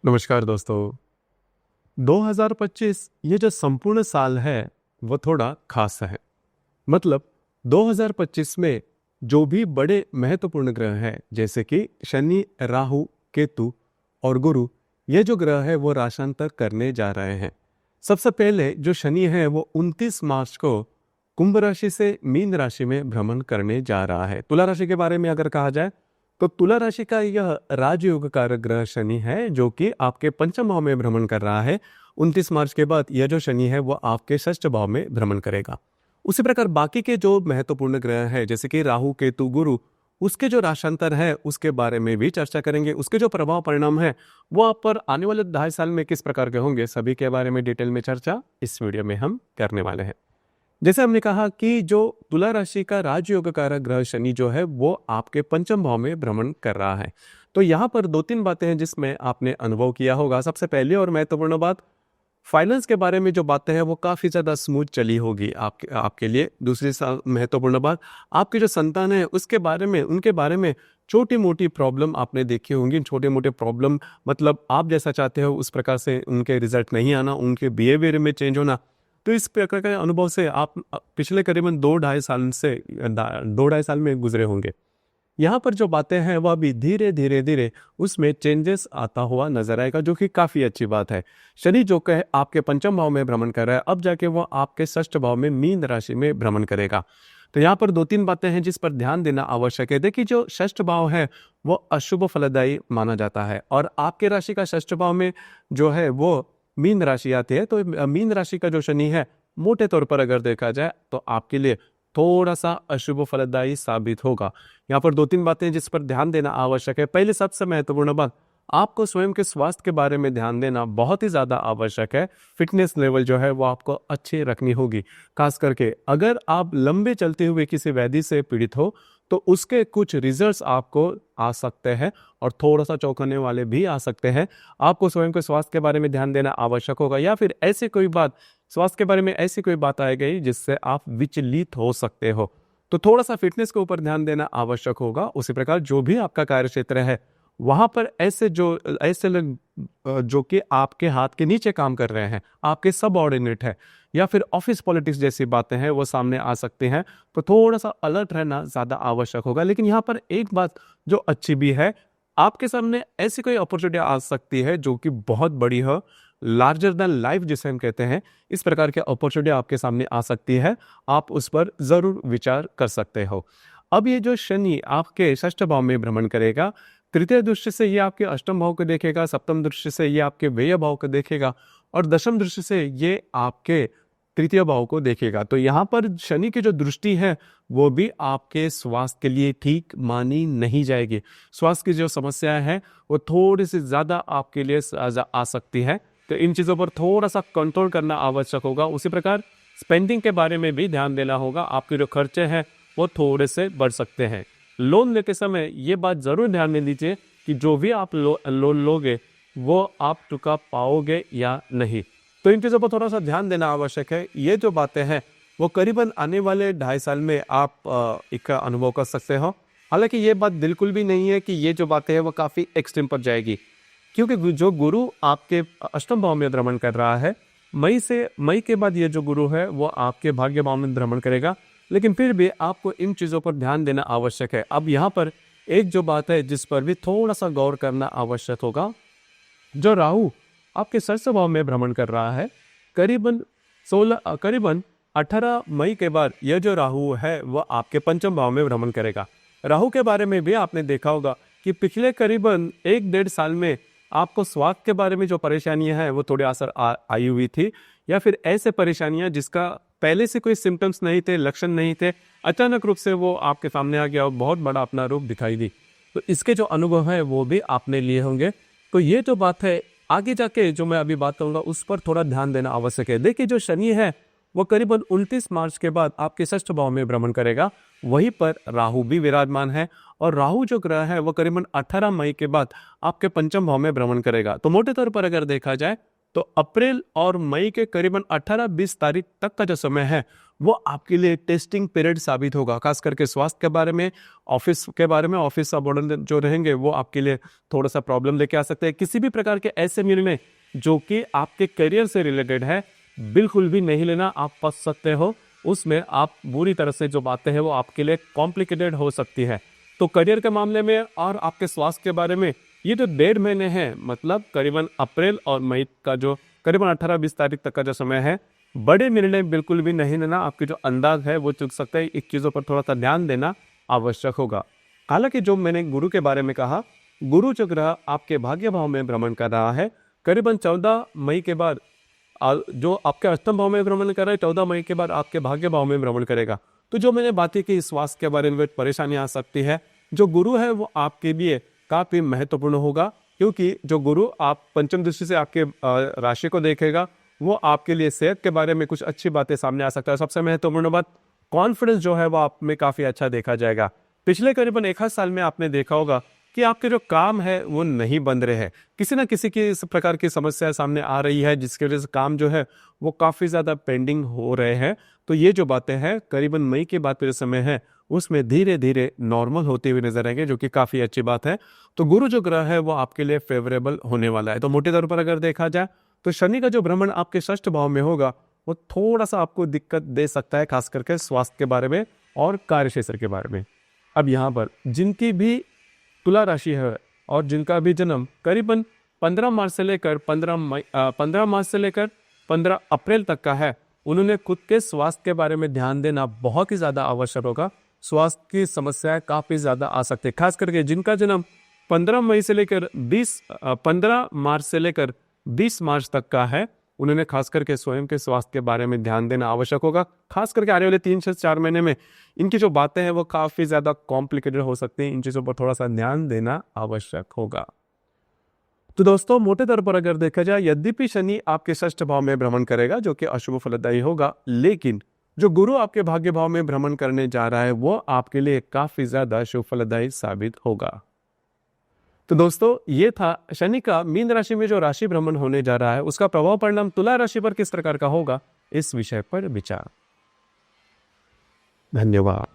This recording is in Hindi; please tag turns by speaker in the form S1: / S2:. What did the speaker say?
S1: नमस्कार दोस्तों। 2025 ये जो संपूर्ण साल है वो थोड़ा खास है। मतलब 2025 में जो भी बड़े महत्वपूर्ण ग्रह हैं जैसे कि शनि, राहु, केतु और गुरु, ये जो ग्रह है वो राशांतर करने जा रहे हैं। सबसे पहले जो शनि है वो 29 मार्च को कुंभ राशि से मीन राशि में भ्रमण करने जा रहा है। तुला राशि के बारे में अगर कहा जाए तो तुला राशि का यह राजयोग कारक ग्रह शनि है जो कि आपके पंचम भाव में भ्रमण कर रहा है। 29 मार्च के बाद यह जो शनि है वो आपके षष्ठ भाव में भ्रमण करेगा। उसी प्रकार बाकी के जो महत्वपूर्ण ग्रह हैं जैसे कि राहु, केतु, गुरु, उसके जो राशांतर है उसके बारे में भी चर्चा करेंगे। उसके जो प्रभाव परिणाम है वो आप पर आने वाले 2.5 साल में किस प्रकार के होंगे, सभी के बारे में डिटेल में चर्चा इस वीडियो में हम करने वाले हैं। जैसे हमने कहा कि जो तुला राशि का राजयोग कारक ग्रह शनि जो है वो आपके पंचम भाव में भ्रमण कर रहा है। तो यहाँ पर 2-3 बातें हैं जिसमें आपने अनुभव किया होगा। सबसे पहली और महत्वपूर्ण बात, फाइनेंस के बारे में जो बातें हैं वो काफ़ी ज़्यादा स्मूथ चली होगी आपके लिए। दूसरी महत्वपूर्ण बात, आपकी जो संतान है उसके बारे में, उनके बारे में छोटी मोटी प्रॉब्लम आपने देखी होंगी। छोटे मोटे प्रॉब्लम मतलब आप जैसा चाहते हो उस प्रकार से उनके रिजल्ट नहीं आना, उनके बिहेवियर में चेंज होना। तो इस प्रकार के अनुभव से आप पिछले करीबन 2-2.5 साल में गुजरे होंगे। यहाँ पर जो बातें हैं वह अभी धीरे धीरे धीरे उसमें चेंजेस आता हुआ नजर आएगा, जो कि काफ़ी अच्छी बात है। शनि जो कहे आपके पंचम भाव में भ्रमण कर रहा है, अब जाके वो आपके षष्ठ भाव में मीन राशि में भ्रमण करेगा। तो यहाँ पर 2-3 बातें हैं जिस पर ध्यान देना आवश्यक है। देखिए, जो षष्ठ भाव है वो अशुभ फलदायी माना जाता है और आपके राशि का षष्ठ भाव में जो है वो मीन राशि आती है। तो मीन राशि का जो शनि है मोटे तौर पर अगर देखा जाए तो आपके लिए थोड़ा सा अशुभ फलदायी साबित होगा। यहाँ पर 2-3 बातें जिस पर ध्यान देना आवश्यक है। पहले सबसे महत्वपूर्ण बात, आपको स्वयं के स्वास्थ्य के बारे में ध्यान देना बहुत ही ज़्यादा आवश्यक है। फिटनेस लेवल जो है वो आपको अच्छी रखनी होगी। खास करके अगर आप लंबे चलते हुए किसी व्याधि से पीड़ित हो तो उसके कुछ रिजल्ट्स आपको आ सकते हैं और थोड़ा सा चौंकाने वाले भी आ सकते हैं। आपको स्वयं के स्वास्थ्य के बारे में ध्यान देना आवश्यक होगा, या फिर ऐसी कोई बात, स्वास्थ्य के बारे में ऐसी कोई बात आ गई जिससे आप विचलित हो सकते हो, तो थोड़ा सा फिटनेस के ऊपर ध्यान देना आवश्यक होगा। उसी प्रकार जो भी आपका कार्य क्षेत्र है वहां पर ऐसे लोग जो कि आपके हाथ के नीचे काम कर रहे हैं, आपके सबऑर्डिनेट है, या फिर ऑफिस पॉलिटिक्स जैसी बातें हैं वो सामने आ सकती हैं, तो थोड़ा सा अलर्ट रहना ज़्यादा आवश्यक होगा। लेकिन यहाँ पर एक बात जो अच्छी भी है, आपके सामने ऐसी कोई अपॉर्चुनिटी आ सकती है जो कि बहुत बड़ी हो, लार्जर देन लाइफ जिसे हम कहते हैं, इस प्रकार की अपॉर्चुनिटी आपके सामने आ सकती है। आप उस पर ज़रूर विचार कर सकते हो। अब ये जो शनि आपके षष्ठ भाव में भ्रमण करेगा, तृतीय दृष्टि से ये आपके अष्टम भाव को देखेगा, सप्तम दृष्टि से ये आपके व्यय भाव को देखेगा और दशम दृष्टि से ये आपके तृतीय भाव को देखेगा। तो यहाँ पर शनि की जो दृष्टि है वो भी आपके स्वास्थ्य के लिए ठीक मानी नहीं जाएगी। स्वास्थ्य की जो समस्याएं हैं वो थोड़ी सी ज़्यादा आपके लिए आ सकती है, तो इन चीज़ों पर थोड़ा सा कंट्रोल करना आवश्यक होगा। उसी प्रकार स्पेंडिंग के बारे में भी ध्यान देना होगा। आपके जो खर्चे हैं वो थोड़े से बढ़ सकते हैं। लोन लेते समय ये बात ज़रूर ध्यान में दीजिए कि जो भी आप लोन लोगे वो आप चुका पाओगे या नहीं। तो इन चीज़ों पर थोड़ा सा ध्यान देना आवश्यक है। ये जो बातें हैं वो करीबन आने वाले 2.5 साल में आप एक अनुभव कर सकते हो। हालांकि ये बात बिल्कुल भी नहीं है कि ये जो बातें हैं वो काफ़ी एक्सट्रीम पर जाएगी, क्योंकि जो गुरु आपके अष्टम भाव में भ्रमण कर रहा है, मई के बाद ये जो गुरु है वो आपके भाग्य भाव में भ्रमण करेगा। लेकिन फिर भी आपको इन चीज़ों पर ध्यान देना आवश्यक है। अब यहाँ पर एक जो बात है जिस पर भी थोड़ा सा गौर करना आवश्यक होगा, जो राहु आपके षष्ठ भाव में भ्रमण कर रहा है, करीबन 18 मई के बाद यह जो राहु है वह आपके पंचम भाव में भ्रमण करेगा। राहु के बारे में भी आपने देखा होगा कि पिछले करीबन 1-1.5 साल में आपको स्वास्थ्य के बारे में जो परेशानियां हैं वो थोड़े असर आई हुई थी, या फिर ऐसे परेशानियां जिसका पहले से कोई सिम्टम्स नहीं थे, लक्षण नहीं थे, अचानक रूप से वो आपके सामने आ गया और बहुत बड़ा अपना रूप दिखाई दी। तो इसके जो अनुभव है वो भी आपने लिए होंगे। तो ये जो बात है आगे जाके जो मैं अभी बात करूंगा उस पर थोड़ा ध्यान देना आवश्यक है। देखिए, जो शनि है वो करीबन 29 मार्च के बाद आपके षष्ठ भाव में भ्रमण करेगा। वहीं पर राहु भी विराजमान है और राहु जो ग्रह है वो करीबन 18 मई के बाद आपके पंचम भाव में भ्रमण करेगा। तो मोटे तौर पर अगर देखा जाए तो अप्रैल और मई के करीबन 18-20 तारीख तक का जो समय है वो आपके लिए टेस्टिंग पीरियड साबित होगा, खास करके स्वास्थ्य के बारे में, ऑफिस के बारे में। ऑफिस सबऑर्डिनेट जो रहेंगे वो आपके लिए थोड़ा सा प्रॉब्लम लेके आ सकते हैं। किसी भी प्रकार के ऐसे निर्णय जो कि आपके करियर से रिलेटेड है, बिल्कुल भी नहीं लेना, आप फंस सकते हो उसमें। आप बुरी तरह से जो बातें हैं वो आपके लिए कॉम्प्लिकेटेड हो सकती है। तो करियर के मामले में और आपके स्वास्थ्य के बारे में ये जो 1.5 महीने हैं, मतलब करीबन अप्रैल और मई का जो करीबन 18-20 तारीख तक का जो समय है, बड़े निर्णय बिल्कुल भी नहीं लेना। आपकी जो अंदाज है वो चूक सकता है, इन चीज़ों पर थोड़ा सा ध्यान देना आवश्यक होगा। हालांकि जो मैंने गुरु के बारे में कहा, गुरु जो ग्रह आपके भाग्य भाव में भ्रमण कर रहा है, करीबन 14 मई के बाद जो आपके अष्टम भाव में भ्रमण कर रहा है, 14 मई के बाद आपके भाग्य भाव में भ्रमण करेगा। तो जो मैंने बातें की, स्वास्थ्य के बारे में परेशानी आ सकती है, जो गुरु है वो आपके लिए काफी महत्वपूर्ण होगा, क्योंकि जो गुरु आप पंचम दृष्टि से आपके राशि को देखेगा, वो आपके लिए सेहत के बारे में कुछ अच्छी बातें सामने आ सकता है। सबसे महत्वपूर्ण बात, कॉन्फिडेंस जो है वो आप में काफी अच्छा देखा जाएगा। पिछले करीबन 1 साल में आपने देखा होगा कि आपके जो काम है वो नहीं बन रहे हैं, किसी ना किसी की इस प्रकार की समस्या सामने आ रही है, जिसकी वजह से काम जो है वो काफी ज्यादा पेंडिंग हो रहे हैं। तो ये जो बातें हैं करीबन मई के बाद जो समय है उसमें धीरे धीरे नॉर्मल होते हुए नजर आएंगे, जो कि काफी अच्छी बात है। तो गुरु जो ग्रह है वो आपके लिए फेवरेबल होने वाला है। तो मोटे तौर पर अगर देखा जाए तो शनि का जो भ्रमण आपके षष्ठ भाव में होगा वो थोड़ा सा आपको दिक्कत दे सकता है, खास करके स्वास्थ्य के बारे में और कार्य क्षेत्र के बारे में। अब यहाँ पर जिनकी भी तुला राशि है और जिनका भी जन्म करीबन 15 मार्च से लेकर 15 अप्रैल तक का है, उन्होंने खुद के स्वास्थ्य के बारे में ध्यान देना बहुत ही ज्यादा आवश्यक होगा। स्वास्थ्य की समस्याएं काफी ज्यादा आ सकती है, खास करके जिनका जन्म 15 मार्च से लेकर 20 मार्च तक का है, उन्होंने खास करके स्वयं के स्वास्थ्य के बारे में ध्यान देना आवश्यक होगा। खास करके आने वाले 3 से 4 महीने में इनकी जो बातें हैं वो काफी ज्यादा कॉम्प्लिकेटेड हो सकती हैं, इन चीजों पर थोड़ा सा ध्यान देना आवश्यक होगा। तो दोस्तों मोटे तौर पर अगर देखा जाए, यद्यपि शनि आपके षष्ठ भाव में भ्रमण करेगा जो कि अशुभ फलदायी होगा, लेकिन जो गुरु आपके भाग्य भाव में भ्रमण करने जा रहा है वो आपके लिए काफी ज्यादा शुभ फलदायी साबित होगा। तो दोस्तों ये था शनि का मीन राशि में जो राशि भ्रमण होने जा रहा है, उसका प्रभाव परिणाम तुला राशि पर किस प्रकार का होगा, इस विषय पर विचार। धन्यवाद।